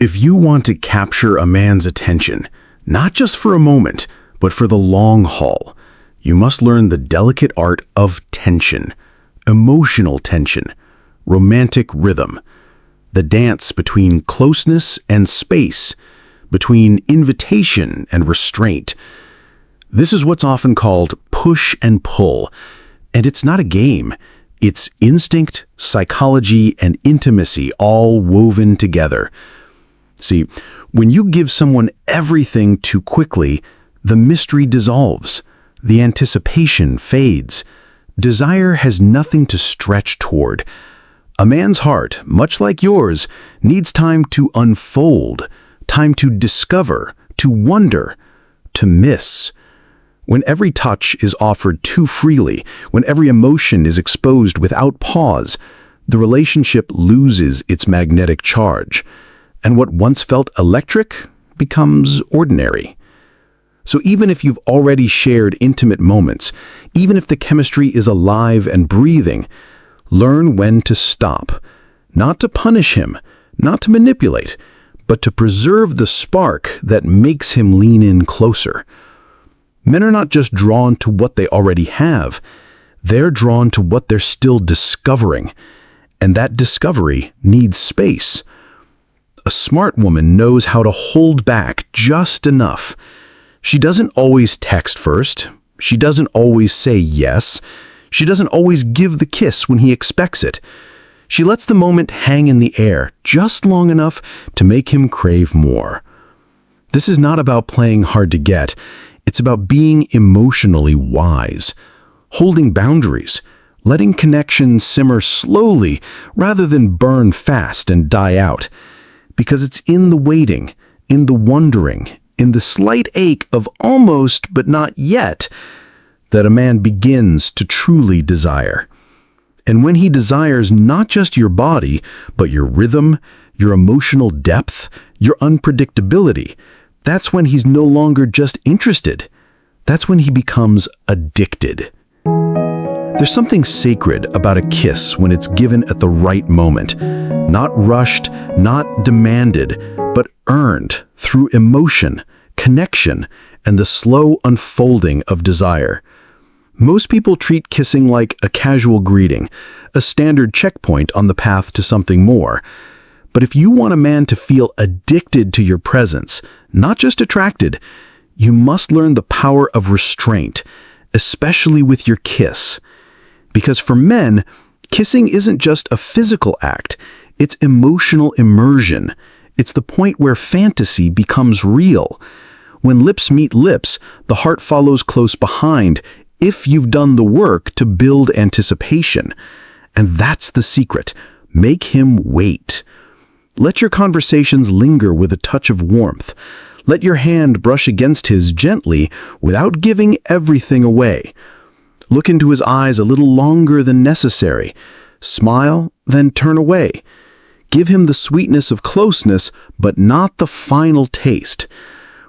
If you want to capture a man's attention, not just for a moment, but for the long haul, you must learn the delicate art of tension, emotional tension, romantic rhythm, the dance between closeness and space, between invitation and restraint. This is what's often called push and pull, and it's not a game. It's instinct, psychology, and intimacy all woven together. See, when you give someone everything too quickly, the mystery dissolves, the anticipation fades. Desire has nothing to stretch toward. A man's heart, much like yours, needs time to unfold, time to discover, to wonder, to miss. When every touch is offered too freely, when every emotion is exposed without pause, the relationship loses its magnetic charge, and what once felt electric becomes ordinary. So even if you've already shared intimate moments, even if the chemistry is alive and breathing, learn when to stop. Not to punish him, not to manipulate, but to preserve the spark that makes him lean in closer. Men are not just drawn to what they already have, they're drawn to what they're still discovering, and that discovery needs space. A smart woman knows how to hold back just enough. She doesn't always text first. She doesn't always say yes. She doesn't always give the kiss when he expects it. She lets the moment hang in the air just long enough to make him crave more. This is not about playing hard to get. It's about being emotionally wise, holding boundaries, letting connection simmer slowly rather than burn fast and die out. Because it's in the waiting, in the wondering, in the slight ache of almost but not yet, that a man begins to truly desire. And when he desires not just your body, but your rhythm, your emotional depth, your unpredictability, that's when he's no longer just interested. That's when he becomes addicted. There's something sacred about a kiss when it's given at the right moment. Not rushed, not demanded, but earned through emotion, connection, and the slow unfolding of desire. Most people treat kissing like a casual greeting, a standard checkpoint on the path to something more. But if you want a man to feel addicted to your presence, not just attracted, you must learn the power of restraint, especially with your kiss. Because for men, kissing isn't just a physical act, it's emotional immersion. It's the point where fantasy becomes real. When lips meet lips, the heart follows close behind if you've done the work to build anticipation. And that's the secret. Make him wait. Let your conversations linger with a touch of warmth. Let your hand brush against his gently without giving everything away. Look into his eyes a little longer than necessary. Smile, then turn away. Give him the sweetness of closeness, but not the final taste.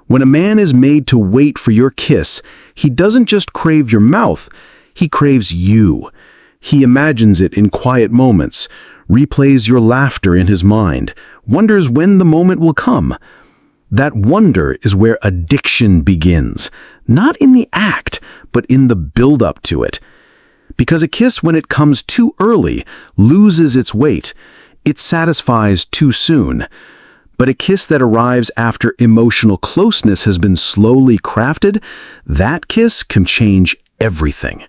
When a man is made to wait for your kiss, he doesn't just crave your mouth, he craves you. He imagines it in quiet moments, replays your laughter in his mind, wonders when the moment will come. That wonder is where addiction begins, not in the act, but in the build-up to it. Because a kiss, when it comes too early, loses its weight. It satisfies too soon. But a kiss that arrives after emotional closeness has been slowly crafted, that kiss can change everything.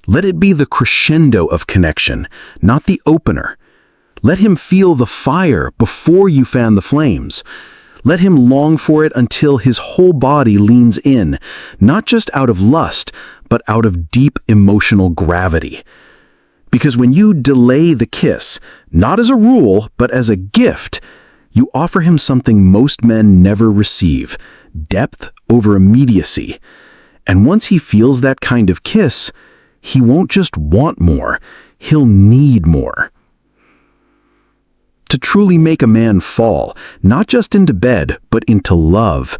Let it be the crescendo of connection, not the opener. Let him feel the fire before you fan the flames. Let him long for it until his whole body leans in, not just out of lust, but out of deep emotional gravity. Because when you delay the kiss, not as a rule, but as a gift, you offer him something most men never receive, depth over immediacy. And once he feels that kind of kiss, he won't just want more, he'll need more. To truly make a man fall, not just into bed, but into love,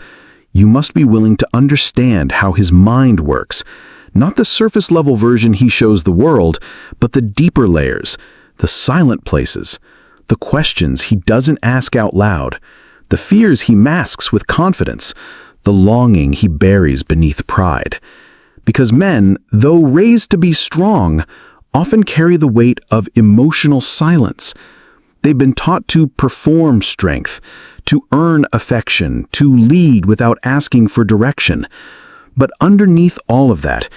you must be willing to understand how his mind works. Not the surface-level version he shows the world, but the deeper layers, the silent places, the questions he doesn't ask out loud, the fears he masks with confidence, the longing he buries beneath pride. Because men, though raised to be strong, often carry the weight of emotional silence. They've been taught to perform strength, to earn affection, to lead without asking for direction. But underneath all of that,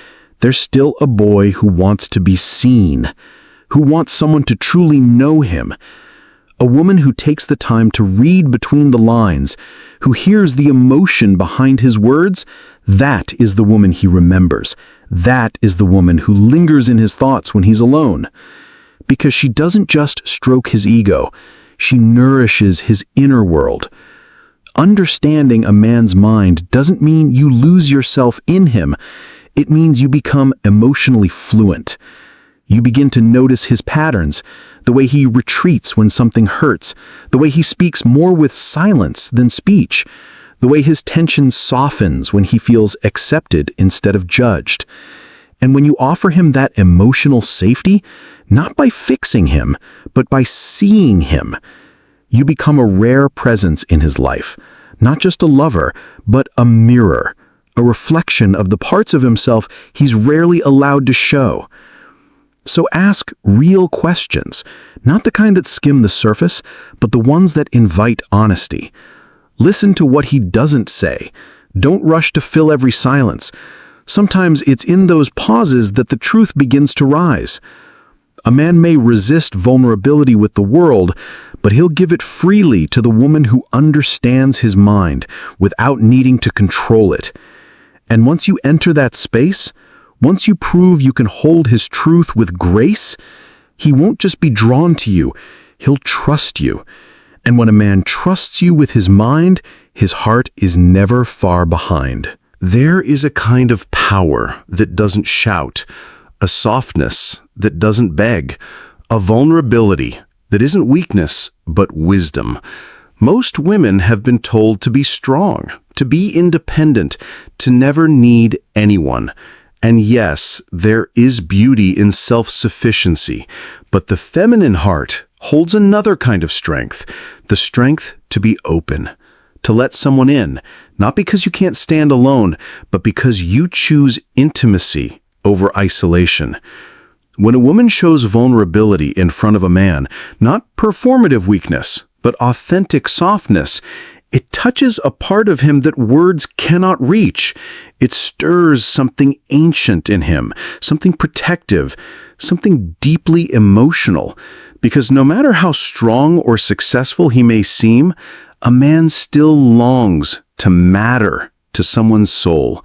there's still a boy who wants to be seen, who wants someone to truly know him. A woman who takes the time to read between the lines, who hears the emotion behind his words, that is the woman he remembers. That is the woman who lingers in his thoughts when he's alone. Because she doesn't just stroke his ego, she nourishes his inner world. Understanding a man's mind doesn't mean you lose yourself in him. It means you become emotionally fluent. You begin to notice his patterns, the way he retreats when something hurts, the way he speaks more with silence than speech, the way his tension softens when he feels accepted instead of judged. And when you offer him that emotional safety, not by fixing him, but by seeing him, you become a rare presence in his life, not just a lover, but a mirror, a reflection of the parts of himself he's rarely allowed to show. So ask real questions, not the kind that skim the surface, but the ones that invite honesty. Listen to what he doesn't say. Don't rush to fill every silence. Sometimes it's in those pauses that the truth begins to rise. A man may resist vulnerability with the world, but he'll give it freely to the woman who understands his mind without needing to control it. And once you enter that space, once you prove you can hold his truth with grace, he won't just be drawn to you, he'll trust you. And when a man trusts you with his mind, his heart is never far behind. There is a kind of power that doesn't shout, a softness that doesn't beg, a vulnerability that isn't weakness but wisdom. Most women have been told to be strong, to be independent, to never need anyone. And yes, there is beauty in self-sufficiency, but the feminine heart holds another kind of strength, the strength to be open, to let someone in, not because you can't stand alone, but because you choose intimacy over isolation. When a woman shows vulnerability in front of a man, not performative weakness, but authentic softness, it touches a part of him that words cannot reach. It stirs something ancient in him, something protective, something deeply emotional. Because no matter how strong or successful he may seem, a man still longs to matter to someone's soul.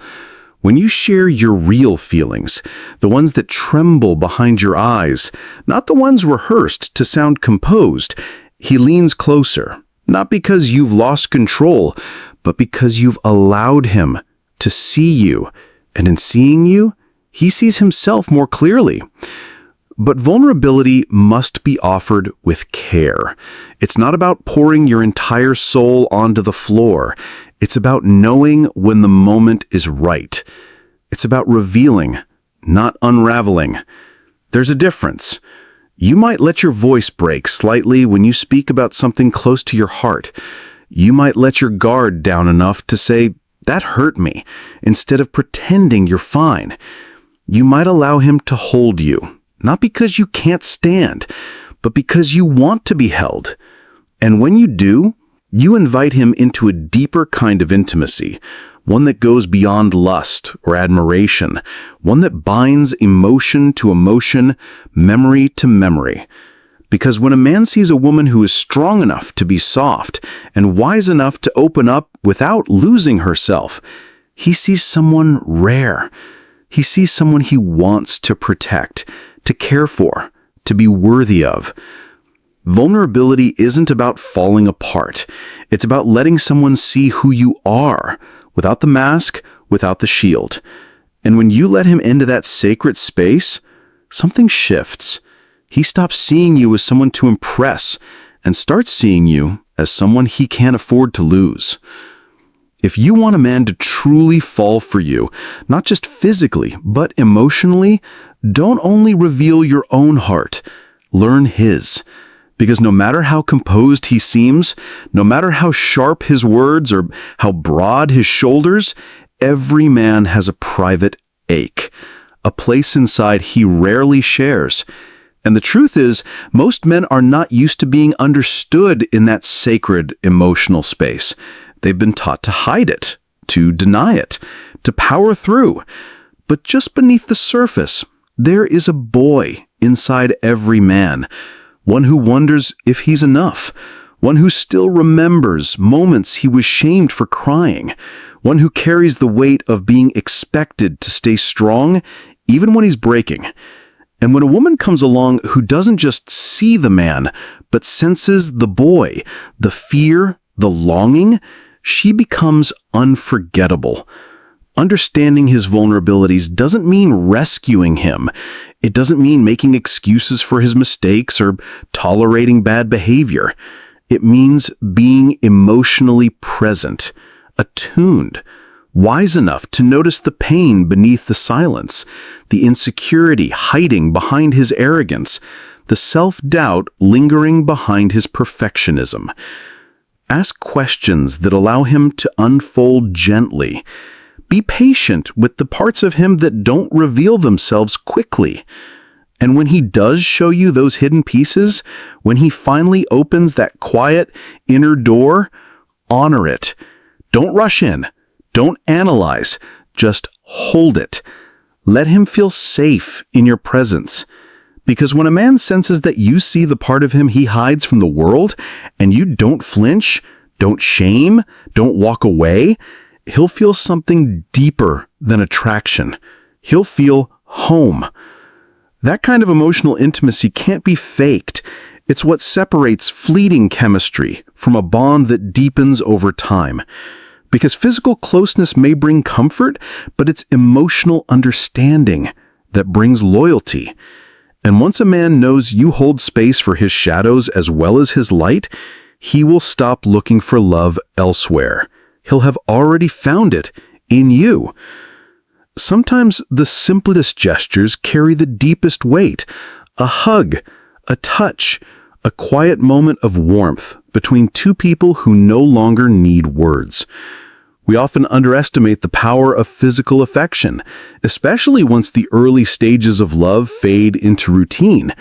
When you share your real feelings, the ones that tremble behind your eyes, not the ones rehearsed to sound composed, he leans closer, not because you've lost control, but because you've allowed him to see you. And in seeing you, he sees himself more clearly. But vulnerability must be offered with care. It's not about pouring your entire soul onto the floor. It's about knowing when the moment is right. It's about revealing, not unraveling. There's a difference. You might let your voice break slightly when you speak about something close to your heart. You might let your guard down enough to say, "That hurt me," instead of pretending you're fine. You might allow him to hold you, not because you can't stand, but because you want to be held. And when you do, you invite him into a deeper kind of intimacy, one that goes beyond lust or admiration, one that binds emotion to emotion, memory to memory. Because when a man sees a woman who is strong enough to be soft and wise enough to open up without losing herself, he sees someone rare. He sees someone he wants to protect, to care for, to be worthy of. Vulnerability isn't about falling apart. It's about letting someone see who you are, without the mask, without the shield. And when you let him into that sacred space, something shifts. He stops seeing you as someone to impress and starts seeing you as someone he can't afford to lose. If you want a man to truly fall for you, not just physically, but emotionally, don't only reveal your own heart, learn his. Because no matter how composed he seems, no matter how sharp his words or how broad his shoulders, every man has a private ache, a place inside he rarely shares. And the truth is, most men are not used to being understood in that sacred emotional space. They've been taught to hide it, to deny it, to power through. But just beneath the surface, there is a boy inside every man, one who wonders if he's enough, one who still remembers moments he was shamed for crying, one who carries the weight of being expected to stay strong even when he's breaking. And when a woman comes along who doesn't just see the man, but senses the boy, the fear, the longing, she becomes unforgettable. Understanding his vulnerabilities doesn't mean rescuing him. It doesn't mean making excuses for his mistakes or tolerating bad behavior. It means being emotionally present, attuned, wise enough to notice the pain beneath the silence, the insecurity hiding behind his arrogance, the self-doubt lingering behind his perfectionism. Ask questions that allow him to unfold gently. Be patient with the parts of him that don't reveal themselves quickly. And when he does show you those hidden pieces, when he finally opens that quiet inner door, honor it. Don't rush in. Don't analyze. Just hold it. Let him feel safe in your presence. Because when a man senses that you see the part of him he hides from the world, and you don't flinch, don't shame, don't walk away, he'll feel something deeper than attraction. He'll feel home. That kind of emotional intimacy can't be faked. It's what separates fleeting chemistry from a bond that deepens over time. Because physical closeness may bring comfort, but it's emotional understanding that brings loyalty. And once a man knows you hold space for his shadows as well as his light, he will stop looking for love elsewhere. He'll have already found it in you. Sometimes the simplest gestures carry the deepest weight. A hug, a touch, a quiet moment of warmth between two people who no longer need words. We often underestimate the power of physical affection, especially once the early stages of love fade into routine.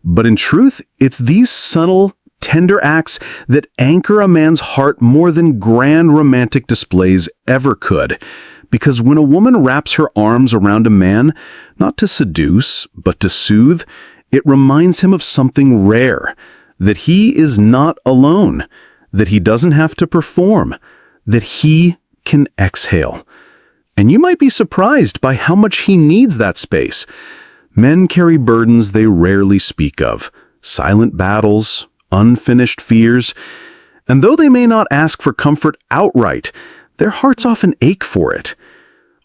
But in truth, it's these subtle, tender acts that anchor a man's heart more than grand romantic displays ever could. Because when a woman wraps her arms around a man, not to seduce, but to soothe, it reminds him of something rare, that he is not alone, that he doesn't have to perform, that he can exhale. And you might be surprised by how much he needs that space. Men carry burdens they rarely speak of, silent battles, unfinished fears, and though they may not ask for comfort outright, their hearts often ache for it.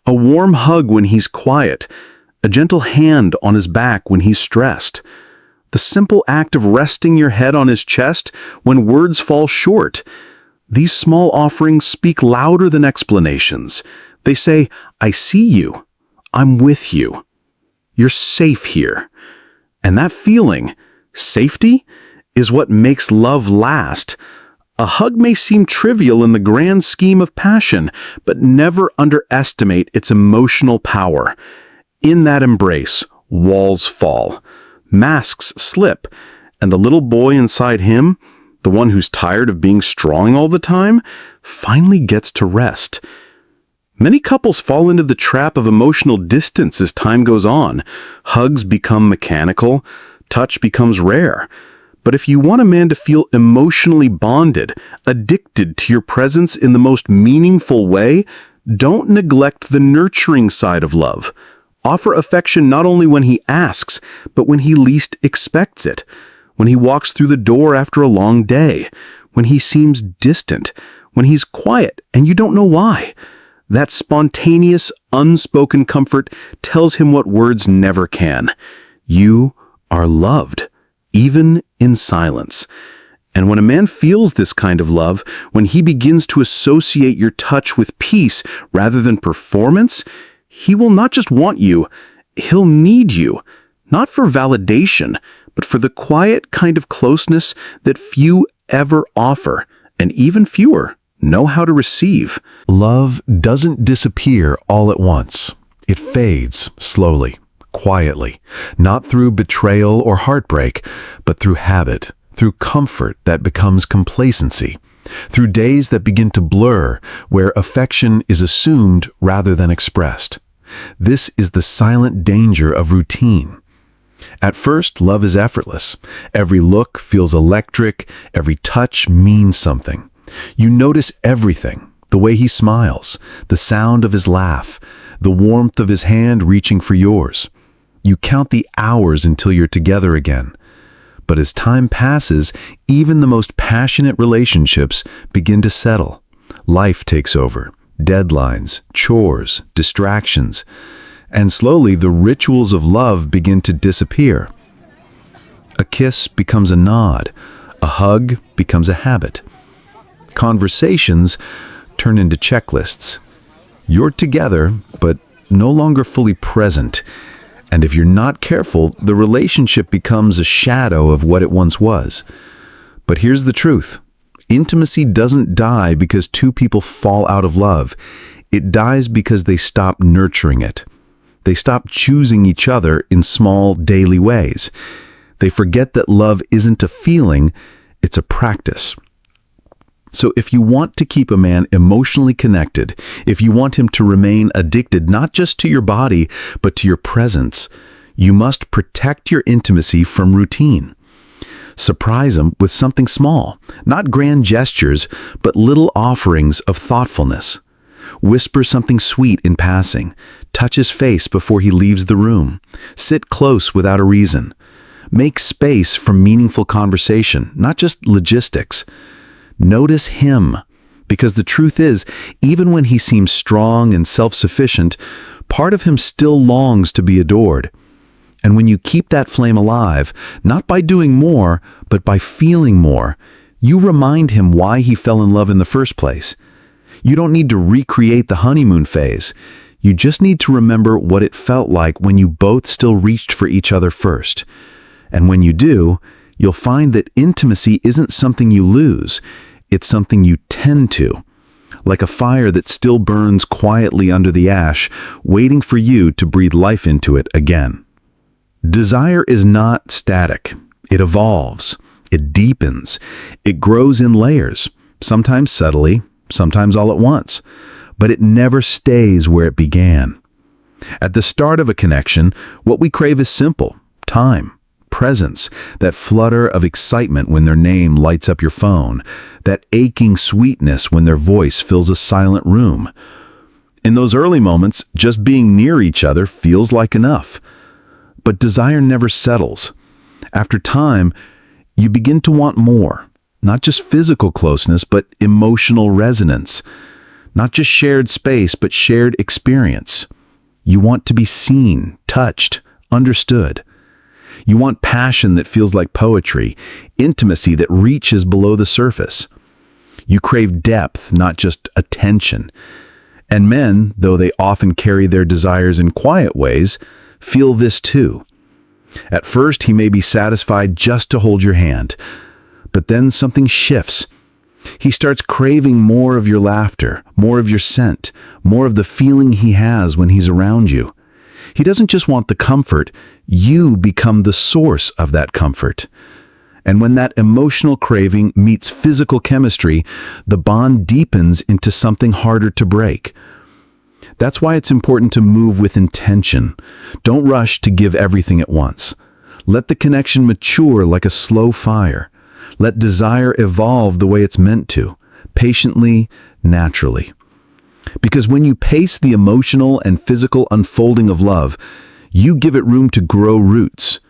A warm hug when he's quiet, a gentle hand on his back when he's stressed, the simple act of resting your head on his chest when words fall short. These small offerings speak louder than explanations. They say, I see you. I'm with you. You're safe here. And that feeling, safety, is what makes love last. A hug may seem trivial in the grand scheme of passion, but never underestimate its emotional power. In that embrace, walls fall, masks slip, and the little boy inside him, the one who's tired of being strong all the time, finally gets to rest. Many couples fall into the trap of emotional distance as time goes on. Hugs become mechanical, touch becomes rare. But if you want a man to feel emotionally bonded, addicted to your presence in the most meaningful way, don't neglect the nurturing side of love. Offer affection not only when he asks, but when he least expects it. When he walks through the door after a long day. When he seems distant. When he's quiet and you don't know why. That spontaneous, unspoken comfort tells him what words never can. You are loved, even in silence. And when a man feels this kind of love, when he begins to associate your touch with peace rather than performance, he will not just want you, he'll need you, not for validation, but for the quiet kind of closeness that few ever offer, and even fewer know how to receive. Love doesn't disappear all at once. It fades slowly, quietly, not through betrayal or heartbreak, but through habit, through comfort that becomes complacency, through days that begin to blur, where affection is assumed rather than expressed. This is the silent danger of routine. At first, love is effortless. Every look feels electric, every touch means something. You notice everything, the way he smiles, the sound of his laugh, the warmth of his hand reaching for yours. You count the hours until you're together again. But as time passes, even the most passionate relationships begin to settle. Life takes over. Deadlines, chores, distractions. And slowly the rituals of love begin to disappear. A kiss becomes a nod. A hug becomes a habit. Conversations turn into checklists. You're together, but no longer fully present. And if you're not careful, the relationship becomes a shadow of what it once was. But here's the truth. Intimacy doesn't die because two people fall out of love. It dies because they stop nurturing it. They stop choosing each other in small, daily ways. They forget that love isn't a feeling, it's a practice. So if you want to keep a man emotionally connected, if you want him to remain addicted not just to your body, but to your presence, you must protect your intimacy from routine. Surprise him with something small, not grand gestures, but little offerings of thoughtfulness. Whisper something sweet in passing. Touch his face before he leaves the room. Sit close without a reason. Make space for meaningful conversation, not just logistics. Notice him, because the truth is, even when he seems strong and self-sufficient, part of him still longs to be adored. And when you keep that flame alive, not by doing more, but by feeling more, you remind him why he fell in love in the first place. You don't need to recreate the honeymoon phase. You just need to remember what it felt like when you both still reached for each other first. And when you do, you'll find that intimacy isn't something you lose. It's something you tend to. Like a fire that still burns quietly under the ash, waiting for you to breathe life into it again. Desire is not static. It evolves. It deepens. It grows in layers, sometimes subtly, sometimes all at once. But it never stays where it began. At the start of a connection, what we crave is simple: time, presence, that flutter of excitement when their name lights up your phone, that aching sweetness when their voice fills a silent room. In those early moments, just being near each other feels like enough. But desire never settles. After time, you begin to want more. Not just physical closeness, but emotional resonance. Not just shared space, but shared experience. You want to be seen, touched, understood. You want passion that feels like poetry, intimacy that reaches below the surface. You crave depth, not just attention. And men, though they often carry their desires in quiet ways, feel this too. At first, he may be satisfied just to hold your hand, but then something shifts. He starts craving more of your laughter, more of your scent, more of the feeling he has when he's around you. He doesn't just want the comfort, you become the source of that comfort. And when that emotional craving meets physical chemistry, the bond deepens into something harder to break. That's why it's important to move with intention. Don't rush to give everything at once. Let the connection mature like a slow fire. Let desire evolve the way it's meant to, patiently, naturally. Because when you pace the emotional and physical unfolding of love, you give it room to grow roots.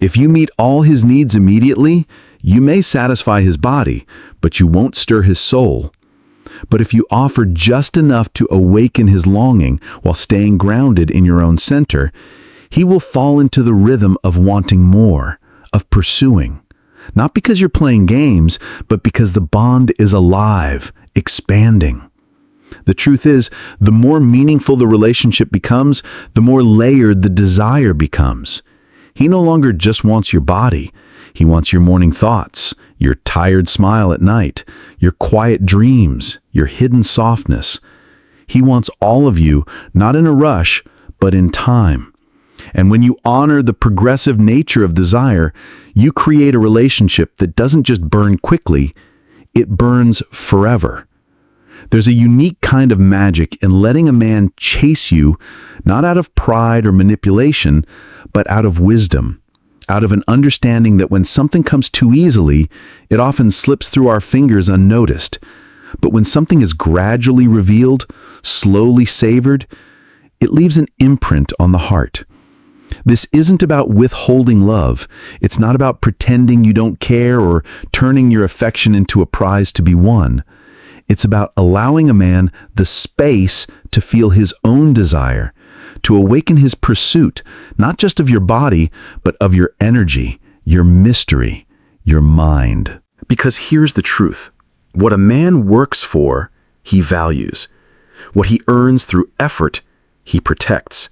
If you meet all his needs immediately, you may satisfy his body, but you won't stir his soul. But if you offer just enough to awaken his longing while staying grounded in your own center, he will fall into the rhythm of wanting more, of pursuing. Not because you're playing games, but because the bond is alive, expanding. The truth is, the more meaningful the relationship becomes, the more layered the desire becomes. He no longer just wants your body. He wants your morning thoughts, your tired smile at night, your quiet dreams, your hidden softness. He wants all of you, not in a rush, but in time. And when you honor the progressive nature of desire, you create a relationship that doesn't just burn quickly, it burns forever. There's a unique kind of magic in letting a man chase you, not out of pride or manipulation, but out of wisdom, out of an understanding that when something comes too easily, it often slips through our fingers unnoticed. But when something is gradually revealed, slowly savored, it leaves an imprint on the heart. This isn't about withholding love. It's not about pretending you don't care or turning your affection into a prize to be won. It's about allowing a man the space to feel his own desire, to awaken his pursuit, not just of your body, but of your energy, your mystery, your mind. Because here's the truth. What a man works for, he values. What he earns through effort, he protects.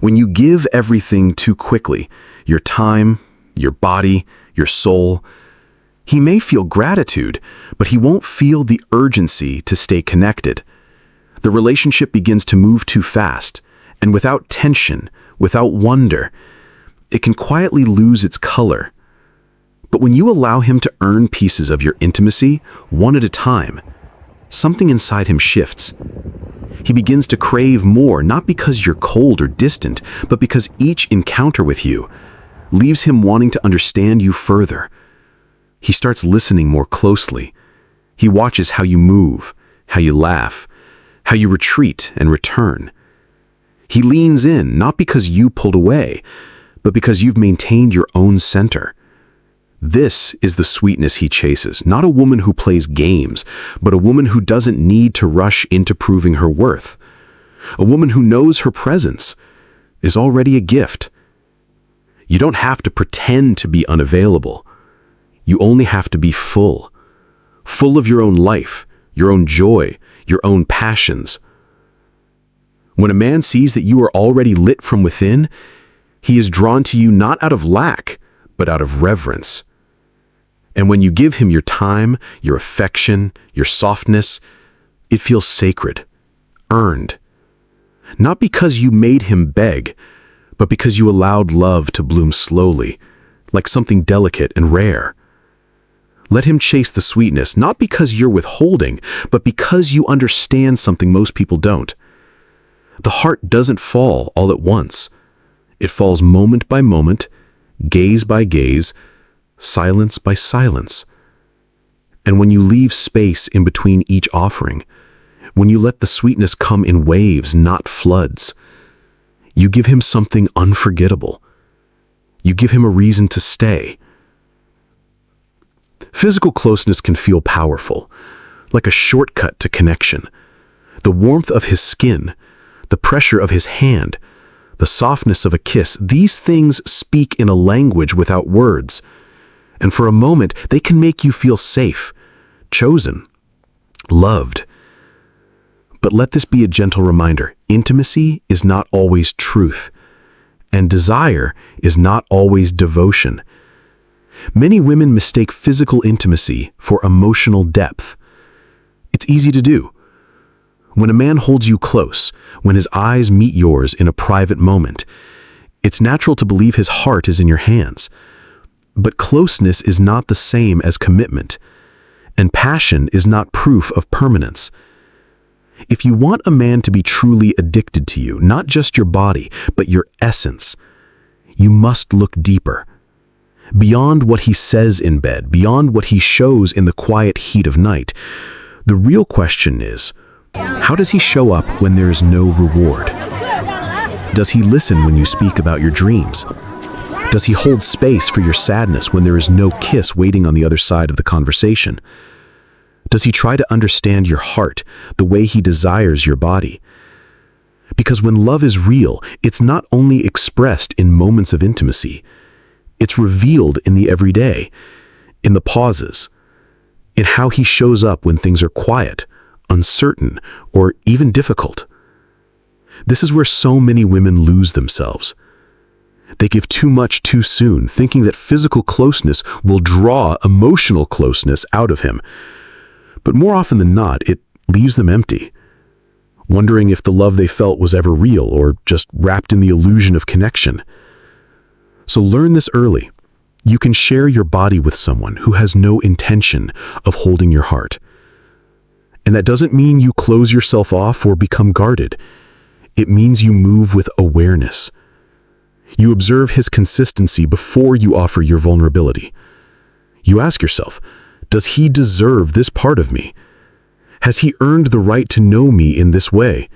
When you give everything too quickly, your time, your body, your soul, he may feel gratitude, but he won't feel the urgency to stay connected. The relationship begins to move too fast, and without tension, without wonder, it can quietly lose its color. But when you allow him to earn pieces of your intimacy, one at a time, something inside him shifts. He begins to crave more, not because you're cold or distant, but because each encounter with you leaves him wanting to understand you further. He starts listening more closely. He watches how you move, how you laugh, how you retreat and return. He leans in, not because you pulled away, but because you've maintained your own center. This is the sweetness he chases, not a woman who plays games, but a woman who doesn't need to rush into proving her worth. A woman who knows her presence is already a gift. You don't have to pretend to be unavailable. You only have to be full. Full of your own life, your own joy, your own passions. When a man sees that you are already lit from within, he is drawn to you not out of lack, but out of reverence. And when you give him your time, your affection, your softness, it feels sacred, earned. Not because you made him beg, but because you allowed love to bloom slowly, like something delicate and rare. Let him chase the sweetness, not because you're withholding, but because you understand something most people don't. The heart doesn't fall all at once. It falls moment by moment, gaze by gaze, silence by silence. And when you leave space in between each offering, when you let the sweetness come in waves, not floods, you give him something unforgettable. You give him a reason to stay. Physical closeness can feel powerful, like a shortcut to connection. The warmth of his skin, the pressure of his hand, the softness of a kiss, these things speak in a language without words. And for a moment, they can make you feel safe, chosen, loved. But let this be a gentle reminder. Intimacy is not always truth, and desire is not always devotion. Many women mistake physical intimacy for emotional depth. It's easy to do. When a man holds you close, when his eyes meet yours in a private moment, it's natural to believe his heart is in your hands. But closeness is not the same as commitment, and passion is not proof of permanence. If you want a man to be truly addicted to you, not just your body, but your essence, you must look deeper. Beyond what he says in bed, beyond what he shows in the quiet heat of night, the real question is, how does he show up when there is no reward? Does he listen when you speak about your dreams? Does he hold space for your sadness when there is no kiss waiting on the other side of the conversation? Does he try to understand your heart the way he desires your body? Because when love is real, it's not only expressed in moments of intimacy, it's revealed in the everyday, in the pauses, in how he shows up when things are quiet, uncertain, or even difficult. This is where so many women lose themselves. They give too much too soon, thinking that physical closeness will draw emotional closeness out of him. But more often than not, it leaves them empty, wondering if the love they felt was ever real or just wrapped in the illusion of connection. So learn this early. You can share your body with someone who has no intention of holding your heart. And that doesn't mean you close yourself off or become guarded. It means you move with awareness. You observe his consistency before you offer your vulnerability. You ask yourself, does he deserve this part of me? Has he earned the right to know me in this way?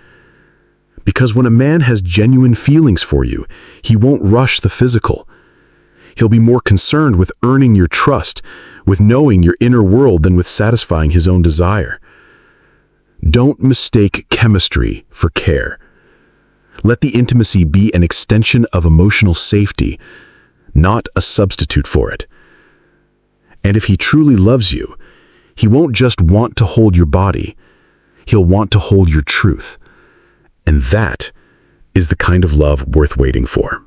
Because when a man has genuine feelings for you, he won't rush the physical. He'll be more concerned with earning your trust, with knowing your inner world than with satisfying his own desire. Don't mistake chemistry for care. Let the intimacy be an extension of emotional safety, not a substitute for it. And if he truly loves you, he won't just want to hold your body, he'll want to hold your truth. And that is the kind of love worth waiting for.